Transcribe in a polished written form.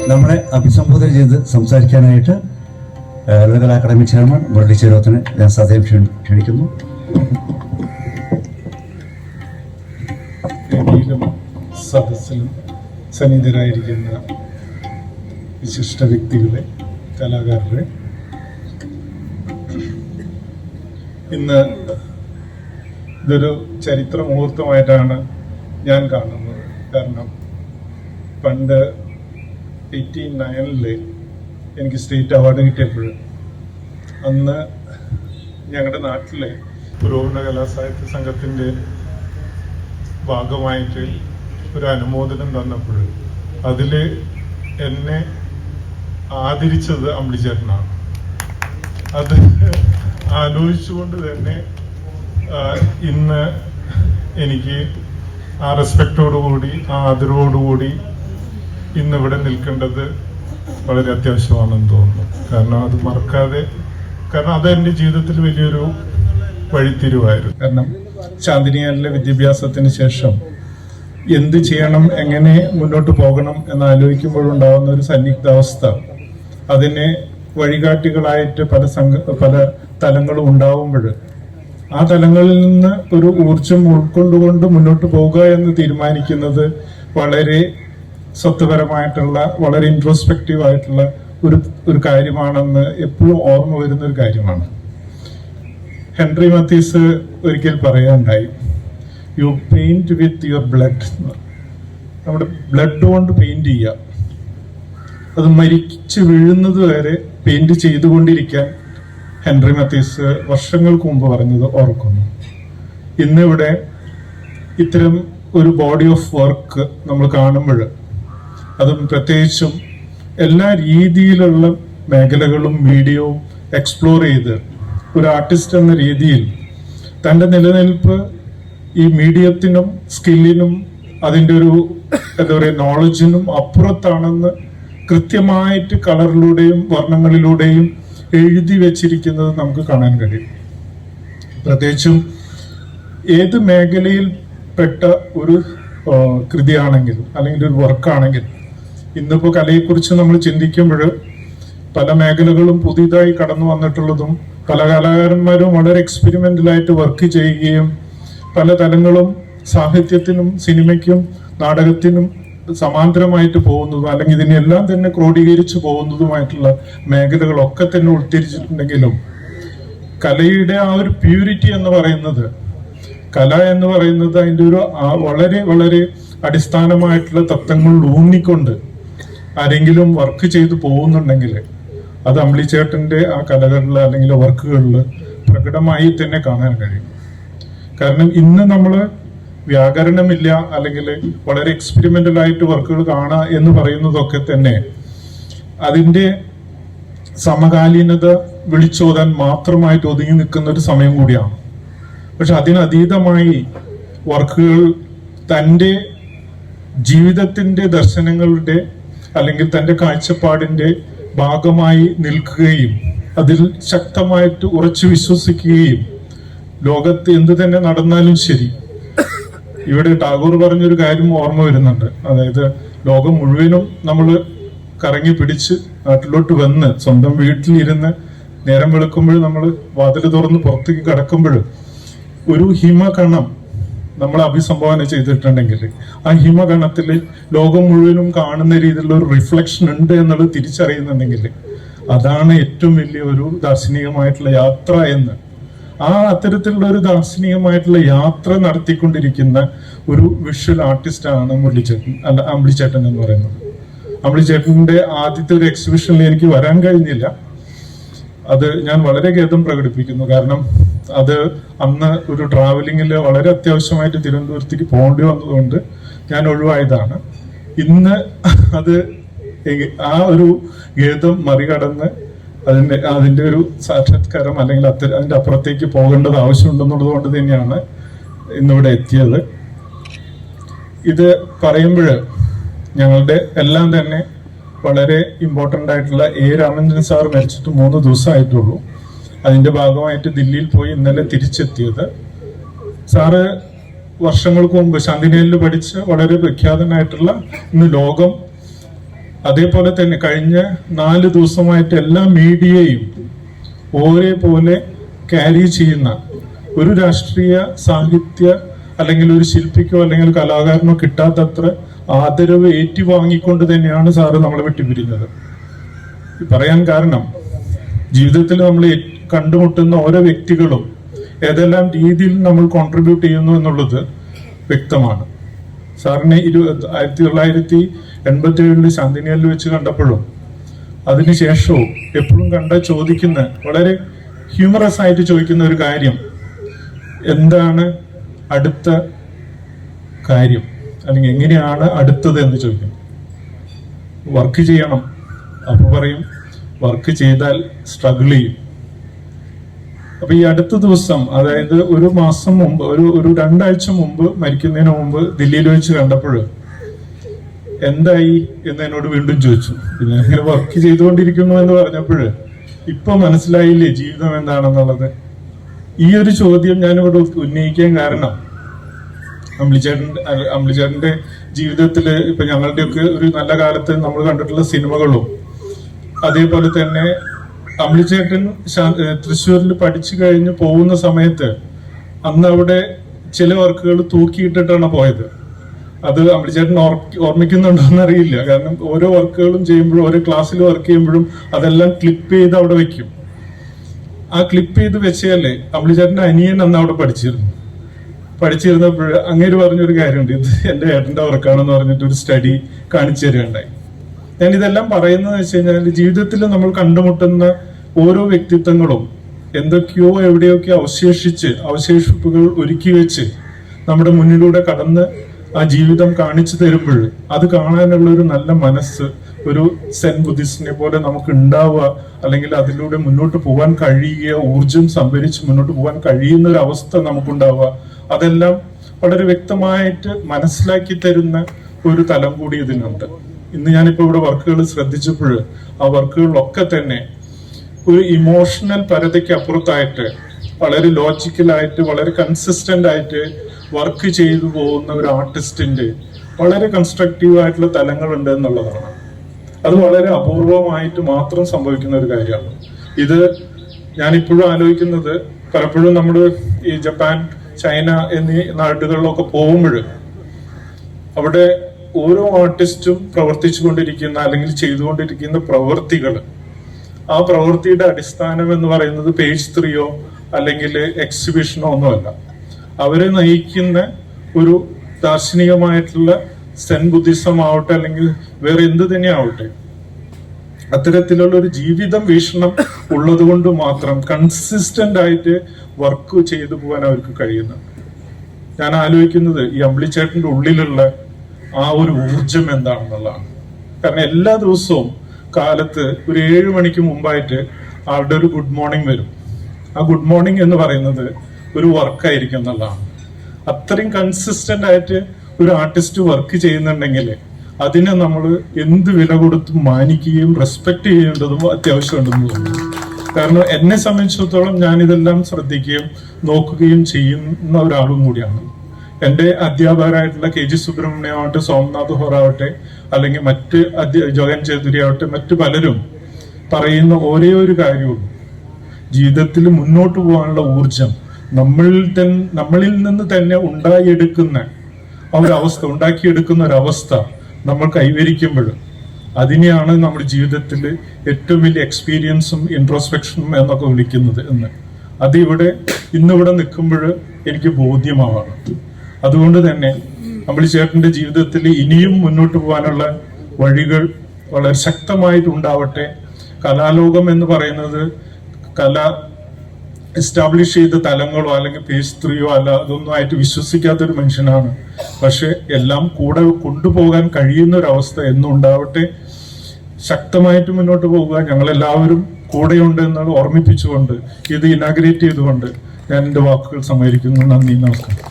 നമ്മളെ അഭിസംബോധന ചെയ്ത് സംസാരിക്കാനായിട്ട് ലളിതകലാ അക്കാദമി ചെയർമാൻ മുരളി ചേരോത്തിനെ ഞാൻ സദയം ക്ഷണിക്കുന്നു. സദസ്സിലും സന്നിധരായിരിക്കുന്ന വിശിഷ്ട വ്യക്തികളെ, കലാകാരരെ, ഇന്ന് ഇതൊരു ചരിത്ര മുഹൂർത്തമായിട്ടാണ് ഞാൻ കാണുന്നത്. കാരണം പണ്ട് 89 എനിക്ക് സ്റ്റേറ്റ് അവാർഡ് കിട്ടിയപ്പോൾ അന്ന് ഞങ്ങളുടെ നാട്ടിലെ പുരോഗമന കലാസാഹിത്യ സംഘത്തിൻ്റെ ഭാഗമായിട്ട് ഒരു അനുമോദനം തന്നപ്പോൾ അതിൽ എന്നെ ആദരിച്ചത് അമ്പിളിച്ചേട്ടനാണ്. അത് ആലോചിച്ചുകൊണ്ട് തന്നെ ഇന്ന് എനിക്ക് ആ റെസ്പെക്റ്റോടുകൂടി, ആ ആദരവോടുകൂടി ഇന്നിവിടെ നിൽക്കേണ്ടത് വളരെ അത്യാവശ്യമാണെന്ന് തോന്നുന്നു. കാരണം അത് മറക്കാതെ, കാരണം അത് എൻ്റെ ജീവിതത്തിൽ വലിയൊരു വഴിത്തിരിവായിരുന്നു. കാരണം ശാന്തിനിയാനിലെ വിദ്യാഭ്യാസത്തിന് ശേഷം എന്ത് ചെയ്യണം, എങ്ങനെ മുന്നോട്ട് പോകണം എന്ന് ആലോചിക്കുമ്പോഴുണ്ടാകുന്ന ഒരു സന്നിഗ്ധാവസ്ഥ, അതിനെ വഴികാട്ടികളായിട്ട് പല തലങ്ങളും ഉണ്ടാവുമ്പോൾ ആ തലങ്ങളിൽ നിന്ന് ഒരു ഊർജം ഉൾക്കൊണ്ടുകൊണ്ട് മുന്നോട്ട് പോകുക എന്ന് തീരുമാനിക്കുന്നത് വളരെ സ്വത്വപരമായിട്ടുള്ള, വളരെ ഇൻട്രോസ്പെക്റ്റീവ് ആയിട്ടുള്ള ഒരു കാര്യമാണെന്ന് എപ്പോഴും ഓർമ്മ വരുന്ന ഒരു കാര്യമാണ്. ഹെൻറി മത്തീസ് ഒരിക്കൽ പറയാനുണ്ടായി, you paint with your blood. നമ്മുടെ ബ്ലഡ് കൊണ്ട് പെയിന്റ് ചെയ്യുക, അത് മരിച്ചു വീഴുന്നത് വരെ പെയിന്റ് ചെയ്തുകൊണ്ടിരിക്കാൻ ഹെൻറി മത്തീസ് വർഷങ്ങൾക്ക് മുമ്പ് പറഞ്ഞത് ഓർക്കുന്നു. ഇന്നിവിടെ ഇത്തരം ഒരു ബോഡി ഓഫ് വർക്ക് നമ്മൾ കാണുമ്പോൾ, അതും പ്രത്യേകിച്ചും എല്ലാ രീതിയിലുള്ള മേഖലകളും മീഡിയവും എക്സ്പ്ലോർ ചെയ്ത് ഒരു ആർട്ടിസ്റ്റ് എന്ന രീതിയിൽ തൻ്റെ നിലനിൽപ്പ് ഈ മീഡിയത്തിനും സ്കില്ലിനും അതിൻ്റെ ഒരു എന്താ പറയുക നോളജിനും അപ്പുറത്താണെന്ന് കൃത്യമായിട്ട് കളറിലൂടെയും വർണ്ണങ്ങളിലൂടെയും എഴുതി വെച്ചിരിക്കുന്നത് നമുക്ക് കാണാൻ കഴിയും. പ്രത്യേകിച്ചും ഏത് മേഖലയിൽ പെട്ട ഒരു കൃതിയാണെങ്കിലും അല്ലെങ്കിൽ ഒരു വർക്കാണെങ്കിലും, ഇന്നിപ്പോൾ കലയെക്കുറിച്ച് നമ്മൾ ചിന്തിക്കുമ്പോൾ പല മേഖലകളും പുതിയതായി കടന്നു വന്നിട്ടുള്ളതും പല കലാകാരന്മാരും വളരെ എക്സ്പെരിമെന്റലായിട്ട് വർക്ക് ചെയ്യുകയും പല തലങ്ങളും സാഹിത്യത്തിനും സിനിമയ്ക്കും നാടകത്തിനും സമാന്തരമായിട്ട് പോകുന്നതും അല്ലെങ്കിൽ ഇതിനെല്ലാം തന്നെ ക്രോഡീകരിച്ചു പോകുന്നതുമായിട്ടുള്ള മേഖലകളൊക്കെ തന്നെ ഉൾത്തിരിച്ചിട്ടുണ്ടെങ്കിലും കലയുടെ ആ ഒരു പ്യൂരിറ്റി എന്ന് പറയുന്നത്, കല എന്ന് പറയുന്നത് അതിൻ്റെ ഒരു വളരെ വളരെ അടിസ്ഥാനമായിട്ടുള്ള തത്വങ്ങളിൽ ഊന്നിക്കൊണ്ട് ആരെങ്കിലും വർക്ക് ചെയ്തു പോകുന്നുണ്ടെങ്കിൽ അത് അമ്പിളിച്ചേട്ടൻ്റെ ആ കലകളിൽ അല്ലെങ്കിൽ വർക്കുകളിൽ പ്രകടമായി തന്നെ കാണാൻ കഴിയും. കാരണം ഇന്ന് നമ്മൾ വ്യാകരണമില്ല അല്ലെങ്കിൽ വളരെ എക്സ്പെരിമെന്റൽ ആയിട്ട് വർക്കുകൾ കാണുക എന്ന് പറയുന്നതൊക്കെ തന്നെ അതിൻ്റെ സമകാലീനത വിളിച്ചോതാൻ മാത്രമായിട്ട് ഒതുങ്ങി നിൽക്കുന്ന ഒരു സമയം കൂടിയാണ്. പക്ഷെ അതിനതീതമായി വർക്കുകൾ തൻ്റെ ജീവിതത്തിൻ്റെ ദർശനങ്ങളുടെ അല്ലെങ്കിൽ തൻ്റെ കാഴ്ചപ്പാടിൻ്റെ ഭാഗമായി നിൽക്കുകയും അതിൽ ശക്തമായിട്ട് ഉറച്ചു വിശ്വസിക്കുകയും ലോകത്ത് എന്ത് തന്നെ നടന്നാലും ശരി, ഇവിടെ ടാഗോർ പറഞ്ഞൊരു കാര്യം ഓർമ്മ വരുന്നുണ്ട്. അതായത് ലോകം മുഴുവനും നമ്മൾ കറങ്ങി പിടിച്ച് നാട്ടിലോട്ട് വന്ന് സ്വന്തം വീട്ടിലിരുന്ന് നേരം വെളുക്കുമ്പോൾ നമ്മൾ വാതിൽ തുറന്ന് പുറത്തേക്ക് കടക്കുമ്പോൾ ഒരു ഹിമകണം നമ്മൾ അഭിസംബോധന ചെയ്തിട്ടുണ്ടെങ്കിൽ ആ ഹിമകണത്തിൽ ലോകം മുഴുവനും കാണുന്ന രീതിയിലുള്ള ഒരു റിഫ്ലക്ഷൻ ഉണ്ട് എന്നുള്ളത് തിരിച്ചറിയുന്നുണ്ടെങ്കിൽ അതാണ് ഏറ്റവും വലിയ ഒരു ദാർശനികമായിട്ടുള്ള യാത്ര എന്ന്. ആ അത്തരത്തിലുള്ള ഒരു ദാർശനികമായിട്ടുള്ള യാത്ര നടത്തിക്കൊണ്ടിരിക്കുന്ന ഒരു വിഷ്വൽ ആർട്ടിസ്റ്റാണ് അമ്പിളിച്ചേട്ടൻ എന്ന് പറയുന്നത്. അമ്പിളിച്ചേട്ടൻ്റെ ആദ്യത്തെ ഒരു എക്സിബിഷനിൽ എനിക്ക് വരാൻ കഴിഞ്ഞില്ല. അത് ഞാൻ വളരെ ഖേദം പ്രകടിപ്പിക്കുന്നു. കാരണം അത് അന്ന് ഒരു ട്രാവലിങ്ങിൽ വളരെ അത്യാവശ്യമായിട്ട് തിരുവനന്തപുരത്തേക്ക് പോകേണ്ടി വന്നതുകൊണ്ട് ഞാൻ ഒഴിവായതാണ്. ഇന്ന് അത് ആ ഒരു ഖേദം മറികടന്ന് അതിന്റെ ഒരു സാക്ഷാത്കാരം അല്ലെങ്കിൽ അതിന്റെ അപ്പുറത്തേക്ക് പോകേണ്ടത് ആവശ്യമുണ്ടെന്നുള്ളത് കൊണ്ട് തന്നെയാണ് ഇന്നിവിടെ എത്തിയത്. ഇത് പറയുമ്പോൾ ഞങ്ങളുടെ എല്ലാം തന്നെ വളരെ ഇമ്പോർട്ടൻ്റ് ആയിട്ടുള്ള രാമചന്ദ്രൻ സാർ മരിച്ചിട്ട് 3 ദിവസമായിട്ടുള്ളൂ. അതിന്റെ ഭാഗമായിട്ട് ദില്ലിയിൽ പോയി ഇന്നലെ തിരിച്ചെത്തിയത്. സാറ് വർഷങ്ങൾക്ക് മുമ്പ് ശാന്തിനികേതനിൽ പഠിച്ച് വളരെ പ്രഖ്യാതനായിട്ടുള്ള ഇന്ന് ലോകം അതേപോലെ തന്നെ കഴിഞ്ഞ 4 ദിവസമായിട്ട് എല്ലാ മീഡിയയും ഒരേപോലെ ക്യാരി ചെയ്യുന്ന ഒരു രാഷ്ട്രീയ സാഹിത്യ അല്ലെങ്കിൽ ഒരു ശില്പിക്കോ അല്ലെങ്കിൽ കലാകാരനോ കിട്ടാത്തത്ര ആദരവ് ഏറ്റുവാങ്ങിക്കൊണ്ട് തന്നെയാണ് സാറ് നമ്മളെ വിട്ടുപിരിഞ്ഞത്. പറയാൻ കാരണം ജീവിതത്തിൽ നമ്മൾ കണ്ടുമുട്ടുന്ന ഓരോ വ്യക്തികളും ഏതെല്ലാം രീതിയിൽ നമ്മൾ കോൺട്രിബ്യൂട്ട് ചെയ്യുന്നു എന്നുള്ളത് വ്യക്തമാണ്. സാറിനെ 1987 ശാന്തിനിയലിൽ വെച്ച് കണ്ടപ്പോഴും അതിനുശേഷവും എപ്പോഴും ചോദിക്കുന്ന വളരെ ഹ്യൂമറസ് ആയിട്ട് ചോദിക്കുന്ന ഒരു കാര്യം, എന്താണ് അടുത്ത കാര്യം അല്ലെങ്കിൽ എങ്ങനെയാണ് അടുത്തത് എന്ന് ചോദിക്കും. വർക്ക് ചെയ്യണം, അപ്പൊ പറയും വർക്ക് ചെയ്താൽ സ്ട്രഗിൾ ചെയ്യും. അപ്പൊ ഈ അടുത്ത ദിവസം, അതായത് ഒരു മാസം മുമ്പ്, ഒരു 2 ആഴ്ച മുമ്പ് മരിക്കുന്നതിന് മുമ്പ് ദില്ലിയിൽ വെച്ച് കണ്ടപ്പോൾ എന്തായി എന്ന് എന്നോട് വീണ്ടും ചോദിച്ചു. പിന്നെ ഇങ്ങനെ വർക്ക് ചെയ്തുകൊണ്ടിരിക്കുന്നു എന്ന് പറഞ്ഞപ്പോൾ ഇപ്പൊ മനസ്സിലായില്ലേ ജീവിതം എന്താണെന്നുള്ളത്. ഈ ഒരു ചോദ്യം ഞാനിവിടെ ഉന്നയിക്കാൻ കാരണം അമ്പിളിച്ചേട്ടന്റെ ജീവിതത്തില് ഇപ്പൊ ഞങ്ങളുടെയൊക്കെ ഒരു നല്ല കാലത്ത് നമ്മൾ കണ്ടിട്ടുള്ള സിനിമകളും, അതേപോലെ തന്നെ അമ്പിളിച്ചേട്ടൻ തൃശ്ശൂരിൽ പഠിച്ചു കഴിഞ്ഞ് പോകുന്ന സമയത്ത് അന്ന് അവിടെ ചില വർക്കുകൾ തൂക്കിയിട്ടിട്ടാണ് പോയത്. അത് അമ്പിളിച്ചേട്ടൻ ഓർമ്മിക്കുന്നുണ്ടോ എന്നറിയില്ല. കാരണം ഓരോ വർക്കുകളും ചെയ്യുമ്പോഴും ഓരോ ക്ലാസ്സിൽ വർക്ക് ചെയ്യുമ്പോഴും അതെല്ലാം ക്ലിപ്പ് ചെയ്ത് അവിടെ വെക്കും. ആ ക്ലിപ്പ് ചെയ്ത് വെച്ചാലേ അമ്പിളിച്ചേട്ടന്റെ അനിയൻ അന്ന് അവിടെ പഠിച്ചിരുന്നപ്പോൾ അങ്ങേര് പറഞ്ഞൊരു കാര്യമുണ്ട്, ഇത് എന്റെ ഏട്ടന്റെ വർക്കാണെന്ന് പറഞ്ഞിട്ട് ഒരു സ്റ്റഡി കാണിച്ചു തരികയുണ്ടായി. ഞാൻ ഇതെല്ലാം പറയുന്നത് വെച്ച് കഴിഞ്ഞാൽ ജീവിതത്തിൽ നമ്മൾ കണ്ടുമുട്ടുന്ന ഓരോ വ്യക്തിത്വങ്ങളും എന്തൊക്കെയോ എവിടെയൊക്കെ അവശേഷിപ്പുകൾ ഒരുക്കി വെച്ച് നമ്മുടെ മുന്നിലൂടെ കടന്ന് ആ ജീവിതം കാണിച്ചു തരുമ്പോൾ അത് കാണാനുള്ള ഒരു നല്ല മനസ്സ്, ഒരു സെൻ ബുദ്ധിസ്റ്റിനെ പോലെ നമുക്ക് ഉണ്ടാവുക, അല്ലെങ്കിൽ അതിലൂടെ മുന്നോട്ട് പോകാൻ കഴിയുക, ഊർജം സംഭരിച്ച് മുന്നോട്ട് പോകാൻ കഴിയുന്ന ഒരു അവസ്ഥ നമുക്കുണ്ടാവുക, അതെല്ലാം വളരെ വ്യക്തമായിട്ട് മനസ്സിലാക്കി തരുന്ന ഒരു തലം കൂടി ഇതിനുണ്ട്. ഇന്ന് ഞാനിപ്പോ ഇവിടെ വർക്കുകൾ ശ്രദ്ധിച്ചപ്പോൾ ആ വർക്കുകളിലൊക്കെ തന്നെ ഒരു ഇമോഷണൽ പരതയ്ക്ക് അപ്പുറത്തായിട്ട് വളരെ ലോജിക്കലായിട്ട് വളരെ കൺസിസ്റ്റന്റ് ആയിട്ട് വർക്ക് ചെയ്തു പോകുന്ന ഒരു ആർട്ടിസ്റ്റിന്റെ വളരെ കൺസ്ട്രക്റ്റീവ് ആയിട്ടുള്ള തലങ്ങളുണ്ട് എന്നുള്ളതാണ്. അത് വളരെ അപൂർവമായിട്ട് മാത്രം സംഭവിക്കുന്ന ഒരു കാര്യമാണ്. ഇത് ഞാനിപ്പോഴും ആലോചിക്കുന്നത്, പലപ്പോഴും നമ്മൾ ഈ ജപ്പാൻ, ചൈന എന്നീ നാടുകളിലൊക്കെ പോകുമ്പോൾ അവിടെ ഓരോ ആർട്ടിസ്റ്റും പ്രവർത്തിച്ചു കൊണ്ടിരിക്കുന്ന അല്ലെങ്കിൽ ചെയ്തുകൊണ്ടിരിക്കുന്ന പ്രവൃത്തികൾ, ആ പ്രവൃത്തിയുടെ അടിസ്ഥാനം എന്ന് പറയുന്നത് പേജ് 3 അല്ലെങ്കിൽ എക്സിബിഷനോ ഒന്നുമല്ല. അവരെ നയിക്കുന്ന ഒരു ദാർശനികമായിട്ടുള്ള സെൻ ബുദ്ധിസം ആവട്ടെ അല്ലെങ്കിൽ വേറെ എന്ത് തന്നെ ആവട്ടെ, അത്തരത്തിലുള്ള ഒരു ജീവിതം വീക്ഷണം ഉള്ളത് കൊണ്ട് മാത്രം കൺസിസ്റ്റന്റ് ആയിട്ട് വർക്ക് ചെയ്തു പോകാൻ അവർക്ക് കഴിയുന്നുണ്ട്. ഞാൻ ആലോചിക്കുന്നത് ഈ അമ്പിളിച്ചേട്ടന്റെ ഉള്ളിലുള്ള ആ ഒരു ഊർജം എന്താണെന്നുള്ളതാണ്. കാരണം എല്ലാ ദിവസവും കാലത്ത് ഒരു 7 മണിക്ക് മുമ്പായിട്ട് ആളുടെ ഒരു ഗുഡ് മോർണിംഗ് വരും. ആ ഗുഡ് മോർണിംഗ് എന്ന് പറയുന്നത് ഒരു വർക്കായിരിക്കും എന്നുള്ളതാണ്. അത്രയും കൺസിസ്റ്റന്റ് ആയിട്ട് ഒരു ആർട്ടിസ്റ്റ് വർക്ക് ചെയ്യുന്നുണ്ടെങ്കിൽ അതിനെ നമ്മൾ എന്ത് വില കൊടുത്തും മാനിക്കുകയും റെസ്പെക്ട് ചെയ്യേണ്ടതും അത്യാവശ്യമുണ്ടെന്ന് തോന്നുന്നു. കാരണം എന്നെ സംബന്ധിച്ചിടത്തോളം ഞാനിതെല്ലാം ശ്രദ്ധിക്കുകയും നോക്കുകയും ചെയ്യുന്ന ഒരാളും കൂടിയാണ്. എൻ്റെ അധ്യാപകരായിട്ടുള്ള KG സുബ്രഹ്മണ്യം ആവട്ടെ, സോമനാഥ് ഹോറ ആവട്ടെ, അല്ലെങ്കിൽ മറ്റ് ജോഗൻ ചേതുരി ആവട്ടെ, മറ്റു പലരും പറയുന്ന ഒരേ ഒരു കാര്യമുള്ളൂ, ജീവിതത്തിൽ മുന്നോട്ട് പോകാനുള്ള ഊർജം നമ്മളിൽ നിന്ന് തന്നെ ഉണ്ടാക്കിയെടുക്കുന്ന ഒരവസ്ഥ നമ്മൾ കൈവരിക്കുമ്പോൾ അതിനെയാണ് നമ്മുടെ ജീവിതത്തിൽ ഏറ്റവും വലിയ എക്സ്പീരിയൻസും ഇൻട്രോസ്പെക്ഷനും എന്നൊക്കെ വിളിക്കുന്നത് എന്ന്. അത് ഇന്നിവിടെ നിൽക്കുമ്പോൾ എനിക്ക് ബോധ്യമാവാണ്. അതുകൊണ്ട് തന്നെ അമ്പിളിച്ചേട്ടന്റെ ജീവിതത്തിൽ ഇനിയും മുന്നോട്ട് പോകാനുള്ള വഴികൾ വളരെ ശക്തമായിട്ടുണ്ടാവട്ടെ. കലാലോകം എന്ന് പറയുന്നത് കല എസ്റ്റാബ്ലിഷ് ചെയ്ത തലങ്ങളോ അല്ലെങ്കിൽ പേജ് 3 അല്ല, അതൊന്നും ആയിട്ട് വിശ്വസിക്കാത്തൊരു മനുഷ്യനാണ്. പക്ഷെ എല്ലാം കൂടെ കൊണ്ടുപോകാൻ കഴിയുന്ന ഒരു അവസ്ഥ എന്നും ഉണ്ടാവട്ടെ. ശക്തമായിട്ട് മുന്നോട്ട് പോകുക. ഞങ്ങളെല്ലാവരും കൂടെയുണ്ട് എന്ന് ഓർമ്മിപ്പിച്ചുകൊണ്ട് ഇത് ഇനാഗ്രേറ്റ് ചെയ്തുകൊണ്ട് ഞാൻ എൻ്റെ വാക്കുകൾ സമ്മതിക്കുന്നു. നന്ദി, നമസ്കാരം.